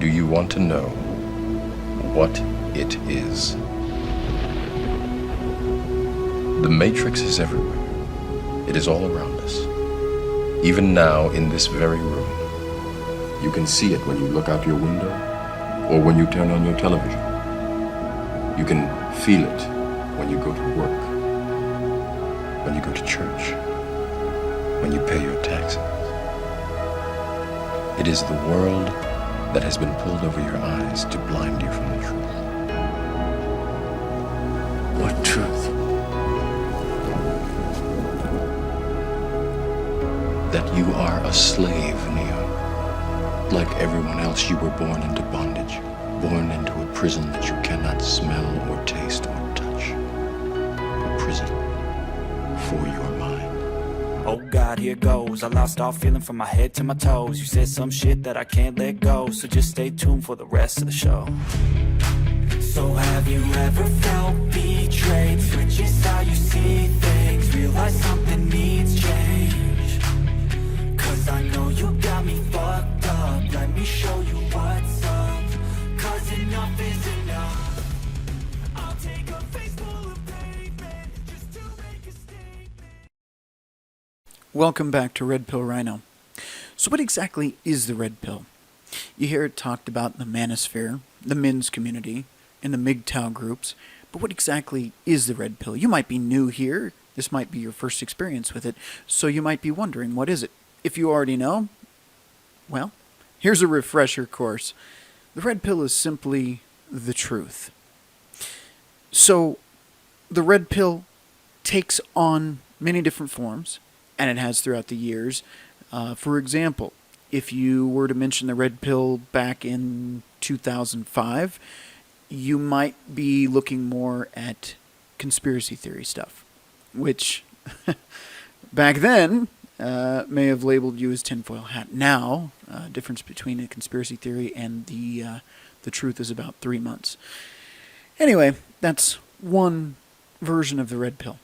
Do you want to know what it is? The Matrix is everywhere. It is all around us. Even now, in this very room. You can see it when you look out your window or when you turn on your television. You can feel it when you go to work, when you go to church, when you pay your taxes. It is the world that has been pulled over your eyes to blind you from the truth. What truth? That you are a slave, Neo. Like everyone else, you were born into bondage, born into a prison that you cannot smell or taste or touch. A prison for your mind. Oh God, here goes. I lost all feeling from my head to my toes. You said some shit that I can't let go, so just stay tuned for the rest of the show. So have you ever felt betrayed? Switches how you see things, realize something needs change. Cause I know you got me fucked up. Let me show you what's up. Cause enough is enough. I'll take a face full of pavement just to make a statement. Welcome back to Red Pill Rhino. So what exactly is the Red Pill? You hear it talked about in the manosphere, the men's community, and the MGTOW groups, but what exactly is the Red Pill? You might be new here, this might be your first experience with it, so you might be wondering, what is it? If you already know, well, here's a refresher course. The Red Pill is simply the truth. So, the Red Pill takes on many different forms, and it has throughout the years. For example, if you were to mention the Red Pill back in 2005, you might be looking more at conspiracy theory stuff, which back then may have labeled you as tinfoil hat. Now, difference between a conspiracy theory and the truth is about 3 months. Anyway, that's one version of the Red Pill.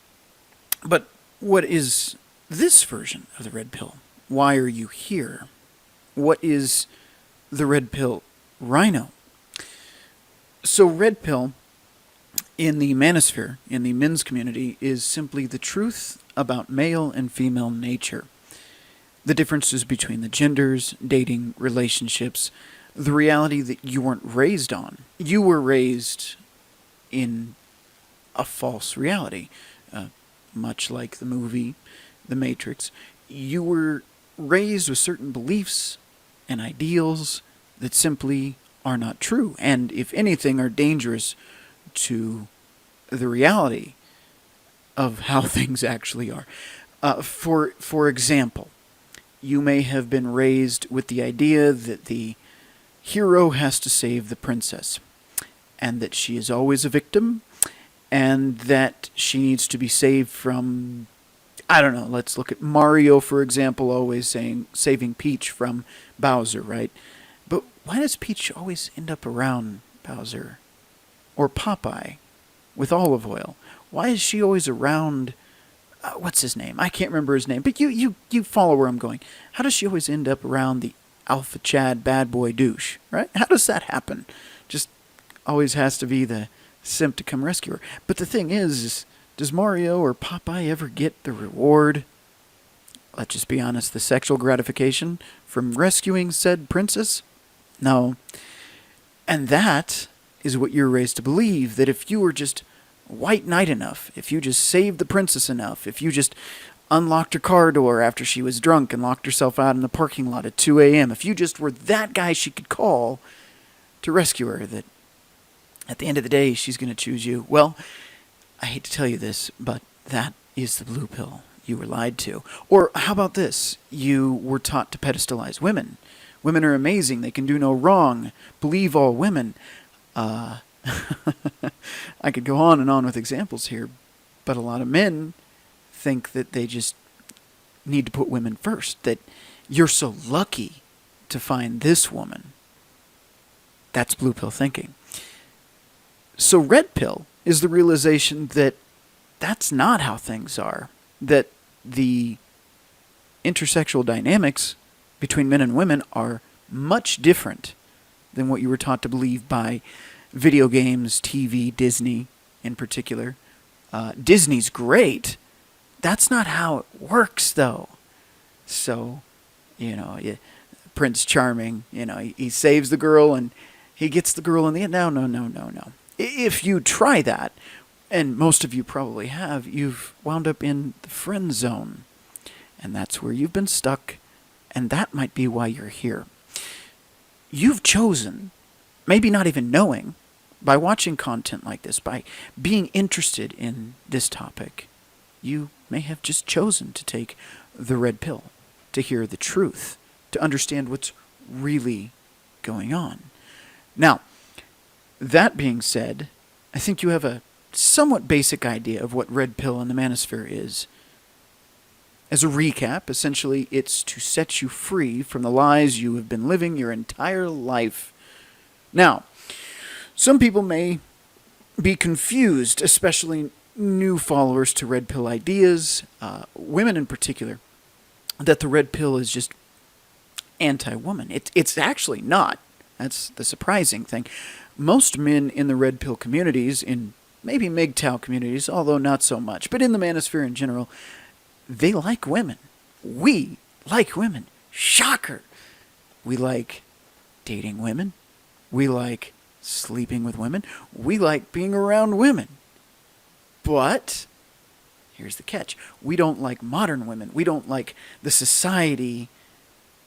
But what is this version of the Red Pill? Why are you here? What is the Red Pill Rhino? So Red Pill, in the manosphere, in the men's community, is simply the truth about male and female nature. The differences between the genders, dating, relationships, the reality that you weren't raised on. You were raised in a false reality, much like the movie The Matrix. You were raised with certain beliefs and ideals that simply are not true, and if anything are dangerous to the reality of how things actually are. For example, you may have been raised with the idea that the hero has to save the princess, and that she is always a victim, and that she needs to be saved from, I don't know, let's look at Mario, for example, always saving Peach from Bowser, right? But why does Peach always end up around Bowser? Or Popeye with olive oil? Why is she always around, what's his name? I can't remember his name, but you follow where I'm going. How does she always end up around the Alpha Chad bad boy douche, right? How does that happen? Just always has to be the simp to come rescue her. But the thing is, does Mario or Popeye ever get the reward? Let's just be honest, the sexual gratification from rescuing said princess? No. And that is what you're raised to believe, that if you were just white knight enough, if you just saved the princess enough, if you just unlocked her car door after she was drunk and locked herself out in the parking lot at 2 a.m., if you just were that guy she could call to rescue her, that at the end of the day she's going to choose you. Well, I hate to tell you this, but that is the blue pill you were lied to. Or how about this? You were taught to pedestalize women. Women are amazing. They can do no wrong. Believe all women. I could go on and on with examples here, but a lot of men think that they just need to put women first, that you're so lucky to find this woman. That's blue pill thinking. So red pill is the realization that that's not how things are, that the intersexual dynamics between men and women are much different than what you were taught to believe by video games, TV, Disney in particular. Disney's great. That's not how it works, though. So, Prince Charming, he saves the girl and he gets the girl in the end. No. If you try that, and most of you probably have, you've wound up in the friend zone. And that's where you've been stuck, and that might be why you're here. You've chosen, maybe not even knowing, by watching content like this, by being interested in this topic, you may have just chosen to take the red pill, to hear the truth, to understand what's really going on. Now, that being said, I think you have a somewhat basic idea of what red pill and the manosphere is. As a recap, essentially, it's to set you free from the lies you have been living your entire life. Now, some people may be confused, especially new followers to red pill ideas, women in particular, that the red pill is just anti-woman. It's actually not. That's the surprising thing. Most men in the red pill communities, in maybe MGTOW communities, although not so much, but in the manosphere in general, they like women. We like women. Shocker! We like dating women. We like sleeping with women. We like being around women. But here's the catch. We don't like modern women. We don't like the society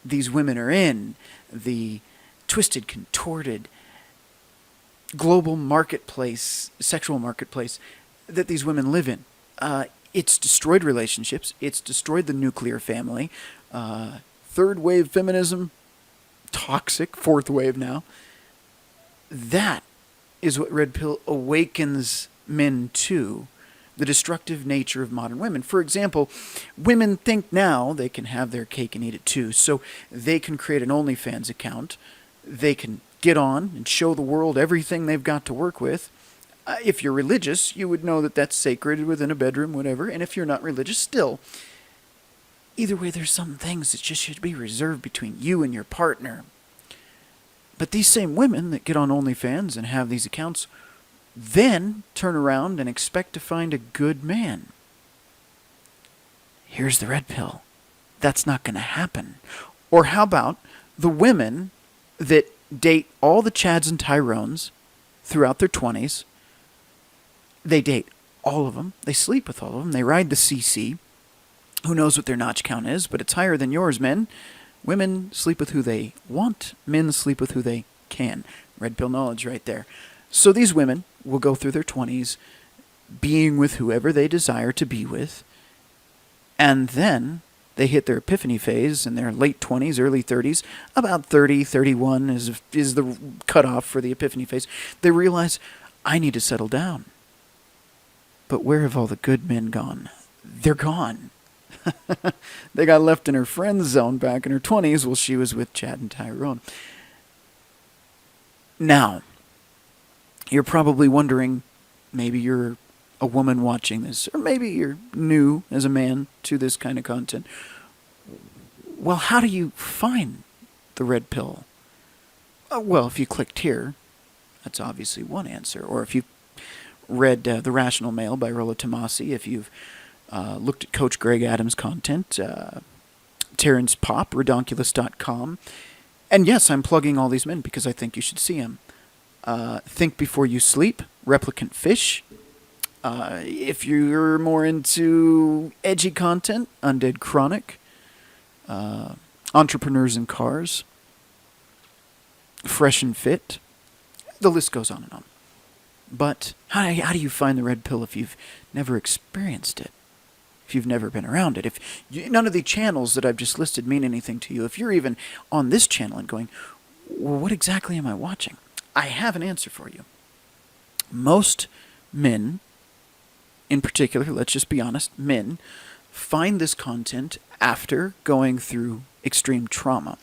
these women are in, the twisted, contorted, global marketplace, sexual marketplace that these women live in. It's destroyed relationships. It's destroyed the nuclear family. Third wave feminism, toxic. Fourth wave now. That is what red pill awakens men to, the destructive nature of modern women. For example, women think now they can have their cake and eat it too, so they can create an OnlyFans account. They can get on and show the world everything they've got to work with. If you're religious, you would know that that's sacred within a bedroom, whatever. And if you're not religious, still. Either way, there's some things that just should be reserved between you and your partner. But these same women that get on OnlyFans and have these accounts then turn around and expect to find a good man. Here's the red pill. That's not going to happen. Or how about the women that date all the Chads and Tyrones throughout their 20s? They date all of them. They sleep with all of them. They ride the CC. Who knows what their notch count is, but it's higher than yours, men. Women sleep with who they want. Men sleep with who they can. Red pill knowledge right there. So these women will go through their 20s being with whoever they desire to be with. And then they hit their epiphany phase in their late 20s, early 30s. About 30, 31 is the cutoff for the epiphany phase. They realize, I need to settle down. But where have all the good men gone? They're gone. They got left in her friend zone back in her 20s while she was with Chad and Tyrone. Now, you're probably wondering, maybe you're a woman watching this, or maybe you're new as a man to this kind of content. Well, how do you find the red pill? Well, if you clicked here, that's obviously one answer. Or if you read The Rational Male by Rollo Tomasi, if you've looked at Coach Greg Adams' content, Terrence Popp, Redonkulous.com. And yes, I'm plugging all these men because I think you should see them. Think Before You Sleep, Replicant Fish. If you're more into edgy content, Undead Chronic, Entrepreneurs in Cars, Fresh and Fit. The list goes on and on. But how do you find the red pill if you've never experienced it? If you've never been around it? None of the channels that I've just listed mean anything to you. If you're even on this channel and going, well, what exactly am I watching? I have an answer for you. Most men, in particular, let's just be honest, men, find this content after going through extreme trauma.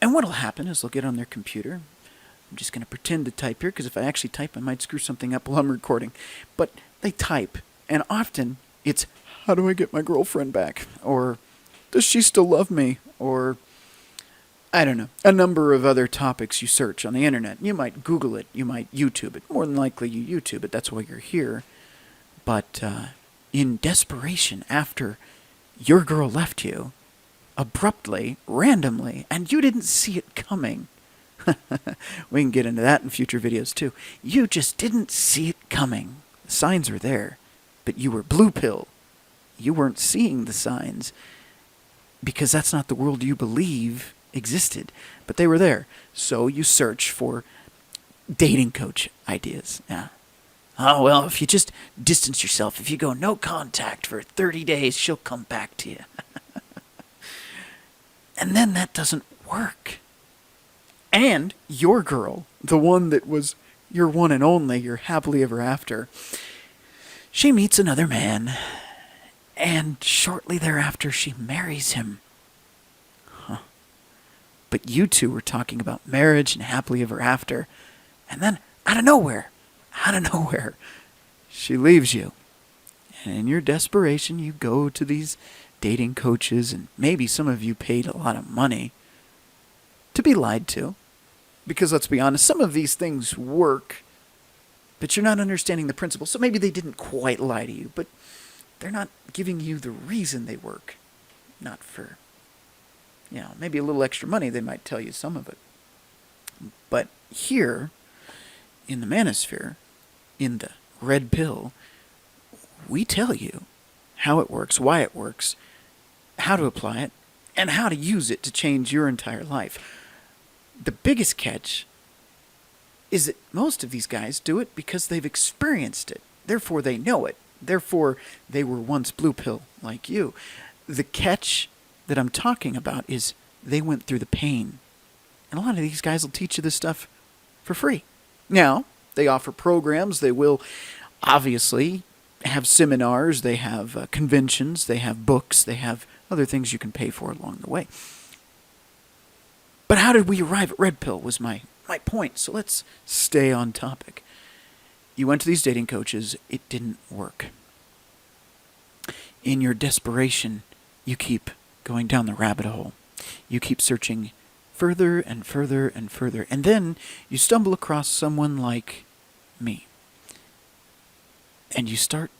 And what'll happen is they'll get on their computer. I'm just going to pretend to type here, because if I actually type, I might screw something up while I'm recording. But they type, and often it's, how do I get my girlfriend back? Or, does she still love me? Or, I don't know, a number of other topics you search on the internet. You might Google it, you might YouTube it. More than likely you YouTube it, that's why you're here. But in desperation after your girl left you, abruptly, randomly, and you didn't see it coming. We can get into that in future videos too. You just didn't see it coming. The signs were there, but you were blue pill. You weren't seeing the signs because that's not the world you believe existed, but they were there. So you search for dating coach ideas. Yeah. Oh, well, if you just distance yourself, if you go no contact for 30 days, she'll come back to you. And then that doesn't work. And your girl, the one that was your one and only, your happily ever after, she meets another man, and shortly thereafter she marries him. But you two were talking about marriage and happily ever after, and then out of nowhere, she leaves you. And in your desperation, you go to these dating coaches, and maybe some of you paid a lot of money to be lied to. Because let's be honest, some of these things work, but you're not understanding the principle. So maybe they didn't quite lie to you, but they're not giving you the reason they work. Not for, maybe a little extra money, they might tell you some of it. But here, in the Manosphere, in the Red Pill, we tell you how it works, why it works, how to apply it, and how to use it to change your entire life. The biggest catch is that most of these guys do it because they've experienced it. Therefore, they know it. Therefore, they were once blue pill like you. The catch that I'm talking about is they went through the pain. And a lot of these guys will teach you this stuff for free. Now, they offer programs. They will obviously have seminars. They have conventions. They have books. They have other things you can pay for along the way. But how did we arrive at Red Pill was my point. So let's stay on topic. You went to these dating coaches. It didn't work. In your desperation, you keep going down the rabbit hole. You keep searching further and further and further. And then you stumble across someone like me. And you start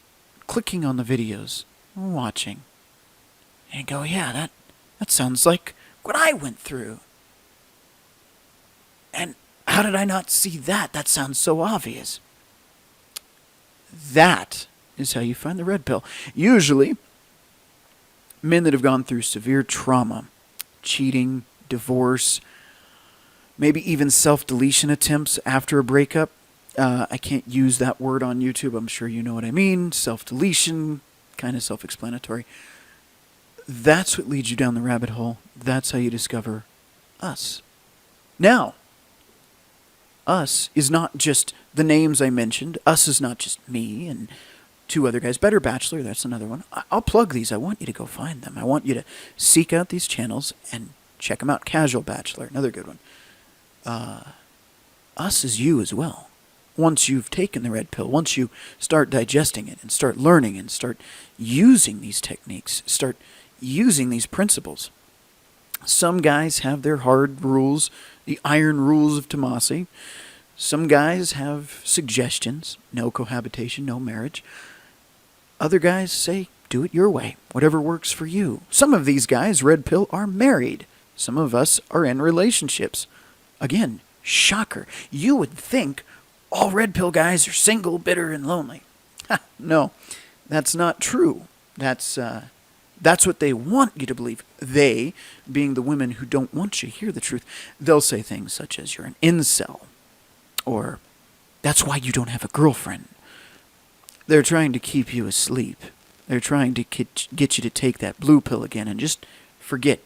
clicking on the videos, watching. And go, yeah, that sounds like what I went through. And how did I not see that? That sounds so obvious. That is how you find the red pill. Usually, men that have gone through severe trauma, cheating, divorce, maybe even self-deletion attempts after a breakup. I can't use that word on YouTube. I'm sure you know what I mean. Self-deletion, kind of self-explanatory. That's what leads you down the rabbit hole. That's how you discover us. Now, us is not just the names I mentioned. Us is not just me and two other guys. Better Bachelor, that's another one. I'll plug these. I want you to go find them. I want you to seek out these channels and check them out. Casual Bachelor, another good one. Us is you as well. Once you've taken the red pill, once you start digesting it and start learning and start using these techniques, start using these principles. Some guys have their hard rules, the iron rules of Tomasi. Some guys have suggestions, no cohabitation, no marriage. Other guys say, do it your way, whatever works for you. Some of these guys, red pill, are married. Some of us are in relationships. Again, shocker. You would think all red pill guys are single, bitter, and lonely. No, that's not true. That's what they want you to believe. They, being the women who don't want you to hear the truth, they'll say things such as you're an incel, or that's why you don't have a girlfriend. They're trying to keep you asleep. They're trying to get you to take that blue pill again and just forget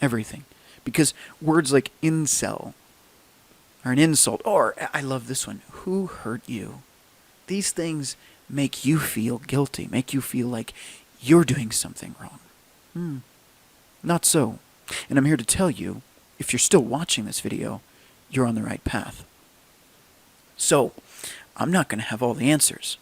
everything. Because words like incel are an insult. Or, I love this one, who hurt you? These things make you feel guilty, make you feel like you're doing something wrong. Not so. And I'm here to tell you, if you're still watching this video, you're on the right path. So, I'm not going to have all the answers.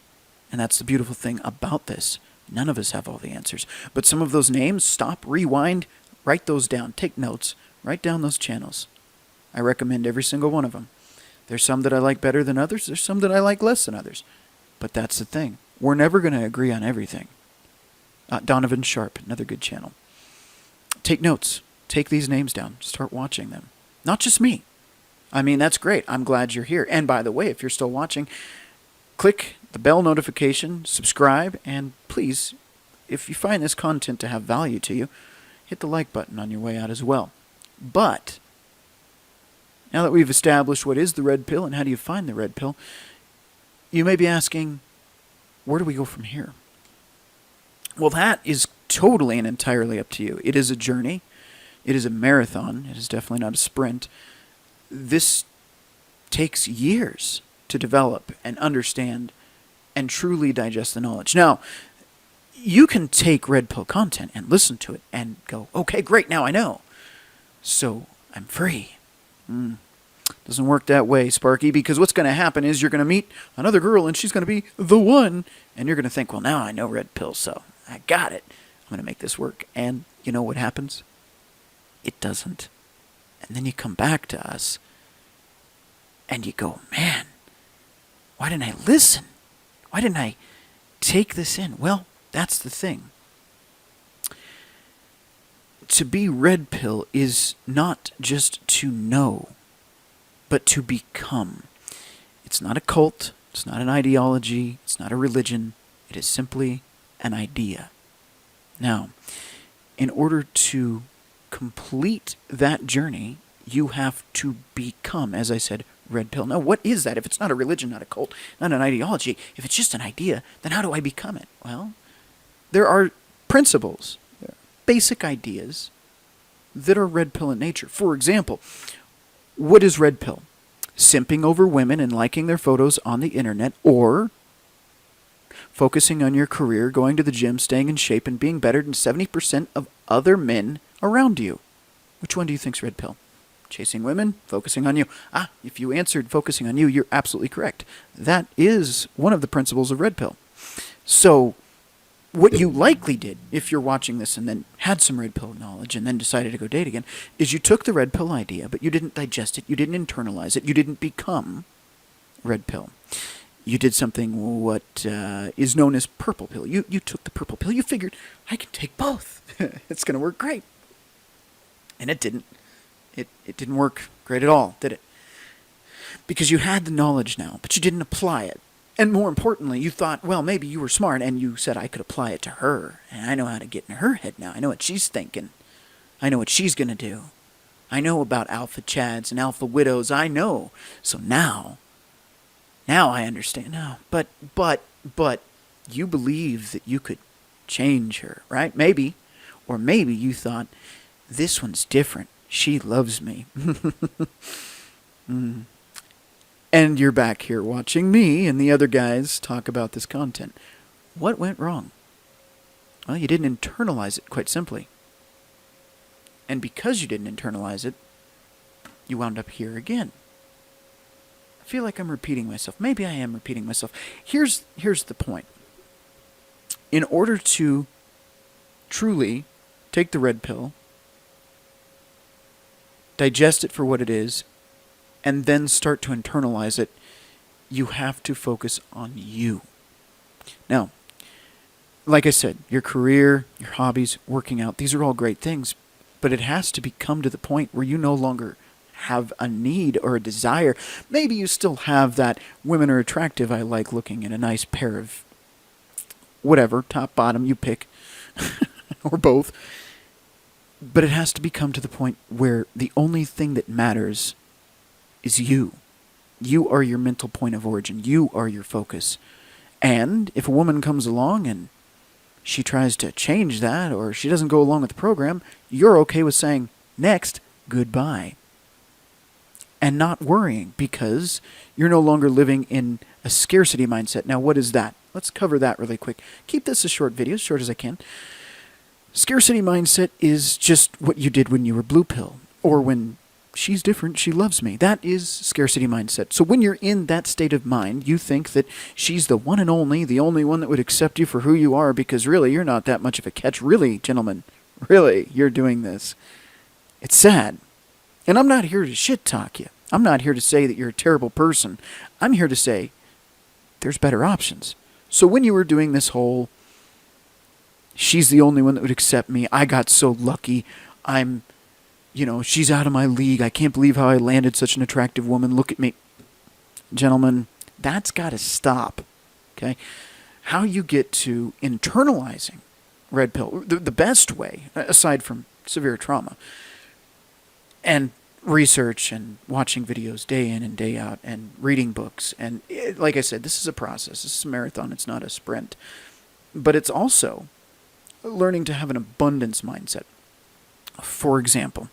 And that's the beautiful thing about this. None of us have all the answers. But some of those names, stop, rewind, write those down, take notes, Write down those channels. I recommend every single one of them. There's some that I like better than others. There's some that I like less than others. But that's the thing. We're never going to agree on everything. Donovan Sharp, another good channel. Take notes. Take these names down. Start watching them. Not just me. I mean, that's great. I'm glad you're here. And by the way, if you're still watching, click the bell notification, subscribe, and please, if you find this content to have value to you, hit the like button on your way out as well. But now that we've established what is the red pill and how do you find the red pill, you may be asking, where do we go from here? Well, that is totally and entirely up to you. It is a journey. It is a marathon. It is definitely not a sprint. This takes years to develop and understand and truly digest the knowledge. Now, you can take red pill content and listen to it and go, okay, great, now I know. So I'm free. Doesn't work that way, Sparky, because what's going to happen is you're going to meet another girl and she's going to be the one, and you're going to think, well, now I know red pill, so I got it. I'm going to make this work. And you know what happens? It doesn't. And then you come back to us and you go, man, why didn't I listen? Why didn't I take this in? Well, that's the thing. To be red pill is not just to know, but to become. It's not a cult. It's not an ideology. It's not a religion. It is simply an idea. Now, in order to complete that journey, you have to become, as I said, red pill. Now, what is that? If it's not a religion, not a cult, not an ideology, if it's just an idea, then how do I become it? Well, there are principles, basic ideas that are red pill in nature. For example, what is red pill? Simping over women and liking their photos on the internet, or focusing on your career, going to the gym, staying in shape, and being better than 70% of other men around you. Which one do you think's red pill? Chasing women, focusing on you. If you answered focusing on you, you're absolutely correct. That is one of the principles of red pill. So, what you likely did, if you're watching this and then had some red pill knowledge and then decided to go date again, is you took the red pill idea, but you didn't digest it, you didn't internalize it, you didn't become red pill. You did something what is known as purple pill. You took the purple pill, you figured, I can take both. It's going to work great. And it didn't. It didn't work great at all, did it? Because you had the knowledge now, but you didn't apply it. And more importantly, you thought, well, maybe you were smart, and you said, I could apply it to her, and I know how to get in her head now. I know what she's thinking. I know what she's going to do. I know about alpha chads and alpha widows. I know. So now I understand. No, but you believe that you could change her, right? Maybe. Or maybe you thought, this one's different. She loves me. And you're back here watching me and the other guys talk about this content. What went wrong? Well, you didn't internalize it, quite simply. And because you didn't internalize it, you wound up here again. I feel like I'm repeating myself. Maybe I am repeating myself. Here's the point. In order to truly take the red pill, digest it for what it is, and then start to internalize it, you have to focus on you. Now, like I said, your career, your hobbies, working out, these are all great things, but it has to become to the point where you no longer have a need or a desire. Maybe you still have that women are attractive, I like looking at a nice pair of whatever, top, bottom, you pick, or both. But it has to become to the point where the only thing that matters is you. You are your mental point of origin. You are your focus. And if a woman comes along and she tries to change that, or she doesn't go along with the program, you're okay with saying, next, goodbye. And not worrying, because you're no longer living in a scarcity mindset. Now, what is that? Let's cover that really quick. Keep this a short video, as short as I can. Scarcity mindset is just what you did when you were blue pill, or when she's different, she loves me. That is scarcity mindset. So when you're in that state of mind, you think that she's the one and only, the only one that would accept you for who you are, because really, you're not that much of a catch. Really, gentlemen, really, you're doing this. It's sad, And I'm not here to shit talk you. I'm not here to say that you're a terrible person. I'm here to say there's better options. So when you were doing this whole, she's the only one that would accept me, I got so lucky, she's out of my league, I can't believe how I landed such an attractive woman, look at me. Gentlemen, that's got to stop. Okay? How you get to internalizing red pill, the best way, aside from severe trauma, and research and watching videos day in and day out and reading books. And like I said, this is a process. This is a marathon. It's not a sprint. But it's also learning to have an abundance mindset. For example,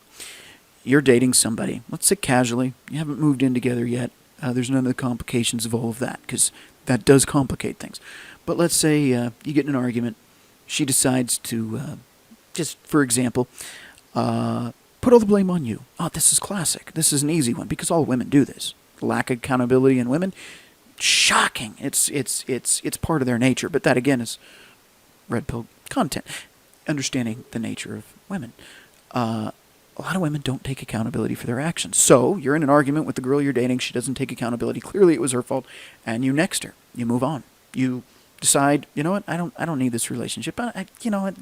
you're dating somebody. Let's say casually. You haven't moved in together yet. There's none of the complications of all of that, because that does complicate things. But let's say you get in an argument. She decides to, just for example, put all the blame on you. Oh, this is classic. This is an easy one, because all women do this. Lack of accountability in women, shocking. It's part of their nature. But that again is red pill content. Understanding the nature of women. A lot of women don't take accountability for their actions. So you're in an argument with the girl you're dating. She doesn't take accountability. Clearly, it was her fault, and you next her. You move on. You decide, you know what? I don't need this relationship. You know what?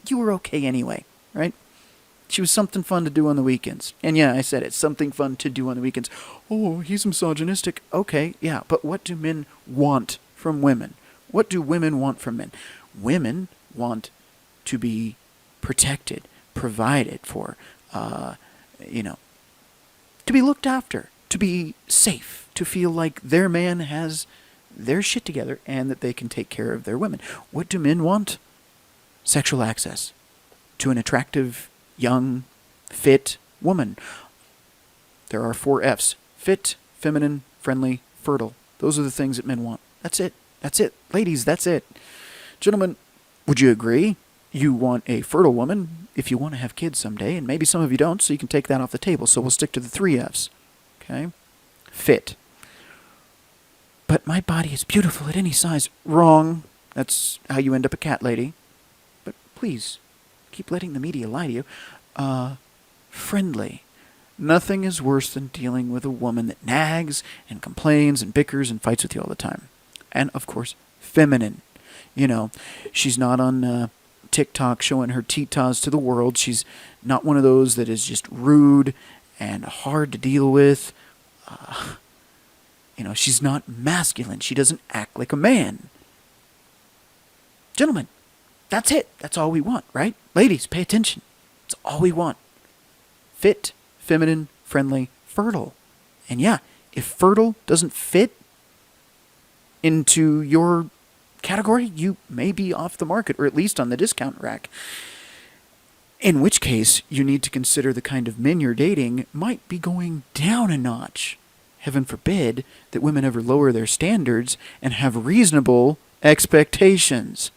You were okay anyway, right? She was something fun to do on the weekends. And yeah, I said it. Something fun to do on the weekends. Oh, he's misogynistic. Okay, yeah. But what do men want from women? What do women want from men? Women want to be protected, provided for, to be looked after, to be safe, to feel like their man has their shit together and that they can take care of their women. What do men want? Sexual access to an attractive, young, fit woman. There are 4 F's. Fit, feminine, friendly, fertile. Those are the things that men want. That's it. That's it. Ladies, that's it. Gentlemen, would you agree? You want a fertile woman if you want to have kids someday, and maybe some of you don't, so you can take that off the table. So we'll stick to the 3 F's. Okay? Fit. But my body is beautiful at any size. Wrong. That's how you end up a cat lady. But please, keep letting the media lie to you. Friendly. Nothing is worse than dealing with a woman that nags and complains and bickers and fights with you all the time. And, of course, feminine. She's not on TikTok showing her titas to the world. She's not one of those that is just rude and hard to deal with. She's not masculine. She doesn't act like a man. Gentlemen, that's it. That's all we want, right? Ladies, pay attention. It's all we want. Fit, feminine, friendly, fertile. And yeah, if fertile doesn't fit into your category, you may be off the market, or at least on the discount rack. In which case, you need to consider the kind of men you're dating might be going down a notch. Heaven forbid that women ever lower their standards and have reasonable expectations.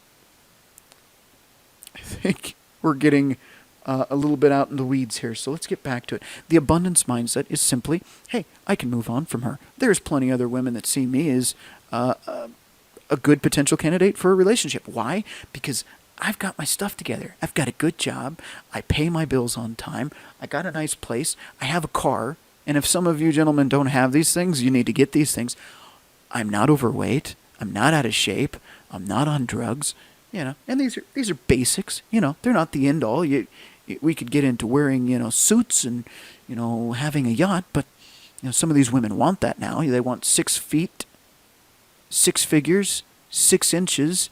I think we're getting a little bit out in the weeds here, so let's get back to it. The abundance mindset is simply, hey, I can move on from her. There's plenty other women that see me as a good potential candidate for a relationship. Why? Because I've got my stuff together. I've got a good job. I pay my bills on time. I got a nice place. I have a car. And if some of you gentlemen don't have these things, you need to get these things. I'm not overweight. I'm not out of shape. I'm not on drugs. And these are basics. They're not the end all. We could get into wearing, suits and, having a yacht, but some of these women want that now. They want 6 feet, 6 figures, 6 inches,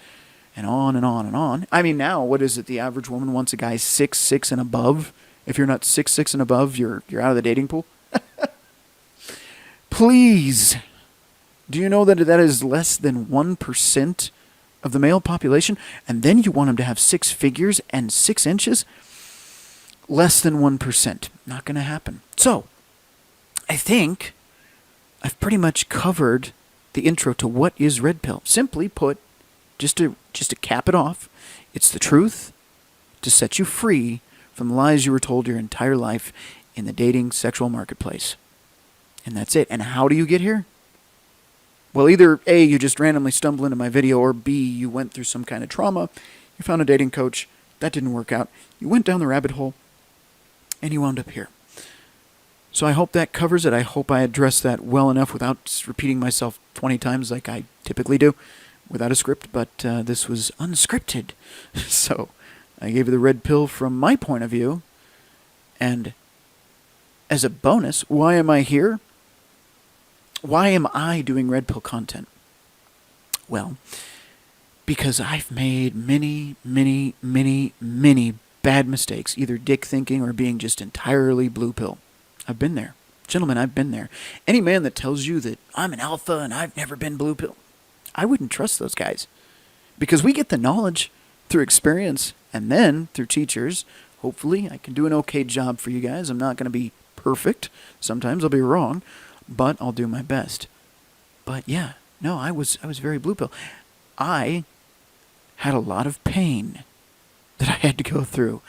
and on and on and on. I mean, now, what is it? The average woman wants a guy 6'6" and above. If you're not 6'6" and above, you're out of the dating pool. Please, do you know that is less than 1% of the male population? And then you want them to have 6 figures and 6 inches? Less than 1%. Not going to happen. So, I think I've pretty much covered the intro to what is red pill. Simply put, just to cap it off, it's the truth to set you free from the lies you were told your entire life in the dating sexual marketplace. And that's it. And how do you get here? Well, either A, you just randomly stumble into my video, or B, you went through some kind of trauma, you found a dating coach, that didn't work out, you went down the rabbit hole, and you wound up here. So I hope that covers it. I hope I addressed that well enough without repeating myself 20 times like I typically do without a script, but this was unscripted. So I gave you the red pill from my point of view. And as a bonus, why am I here? Why am I doing red pill content? Well, because I've made many, many, many, many bad mistakes, either dick thinking or being just entirely blue pill. I've been there. Gentlemen, I've been there. Any man that tells you that I'm an alpha and I've never been blue pill, I wouldn't trust those guys. Because we get the knowledge through experience and then through teachers. Hopefully, I can do an okay job for you guys. I'm not going to be perfect. Sometimes I'll be wrong, but I'll do my best. But yeah, no, I was very blue pill. I had a lot of pain that I had to go through.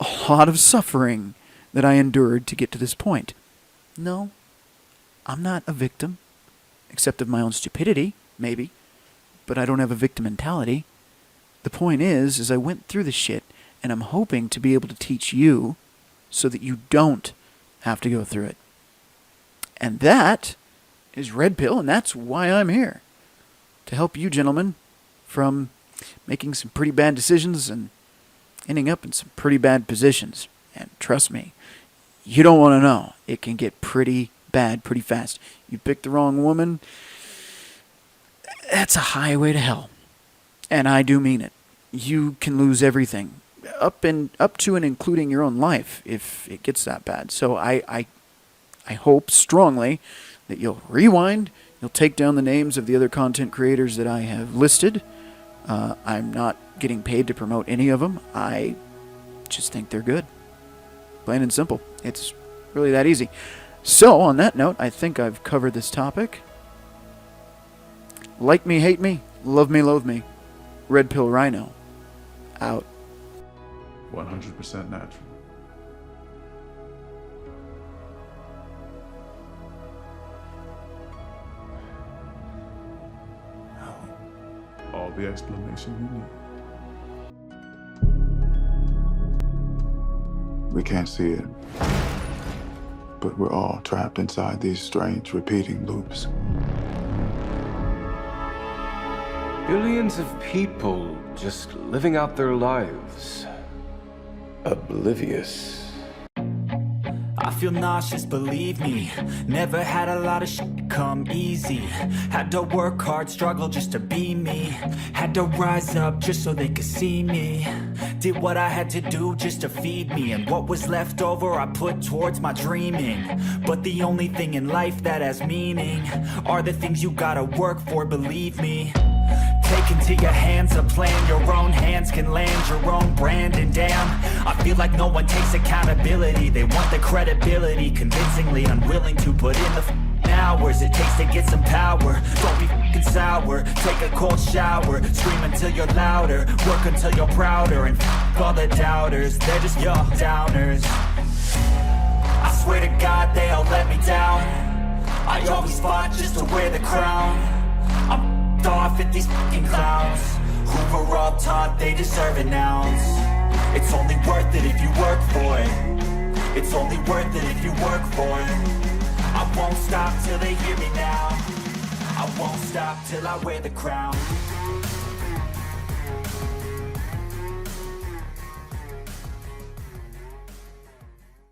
A lot of suffering that I endured to get to this point. No, I'm not a victim, except of my own stupidity, maybe, but I don't have a victim mentality. The point is I went through the shit, and I'm hoping to be able to teach you so that you don't have to go through it. And that is Red Pill, and that's why I'm here. To help you gentlemen from making some pretty bad decisions and ending up in some pretty bad positions. And trust me, you don't want to know. It can get pretty bad pretty fast. You pick the wrong woman, that's a highway to hell. And I do mean it. You can lose everything, up to and including your own life, if it gets that bad. So I hope strongly that you'll rewind, you'll take down the names of the other content creators that I have listed. I'm not getting paid to promote any of them. I just think they're good. Plain and simple. It's really that easy. So, on that note, I think I've covered this topic. Like me, hate me, love me, loathe me. Red Pill Rhino. Out. 100% natural. All the explanation you need. We can't see it, but we're all trapped inside these strange repeating loops. Billions of people just living out their lives, oblivious. I feel nauseous, believe me. Never had a lot of shit come easy. Had to work hard, struggle just to be me. Had to rise up just so they could see me. Did what I had to do just to feed me. And what was left over I put towards my dreaming. But the only thing in life that has meaning are the things you gotta work for, believe me. Take into your hands a plan, your own hands can land your own brand. And damn, I feel like no one takes accountability. They want the credibility, convincingly unwilling to put in the hours it takes to get some power. Don't be f***ing sour, take a cold shower. Scream until you're louder, work until you're prouder. And f*** all the doubters, they're just your downers. I swear to God they all let me down. I always fought just to wear the crown. I'm off at these fucking clowns who were all taught they deserve an ounce. It's only worth it if you work for it. It's only worth it if you work for it. I won't stop till they hear me now. I won't stop till I wear the crown.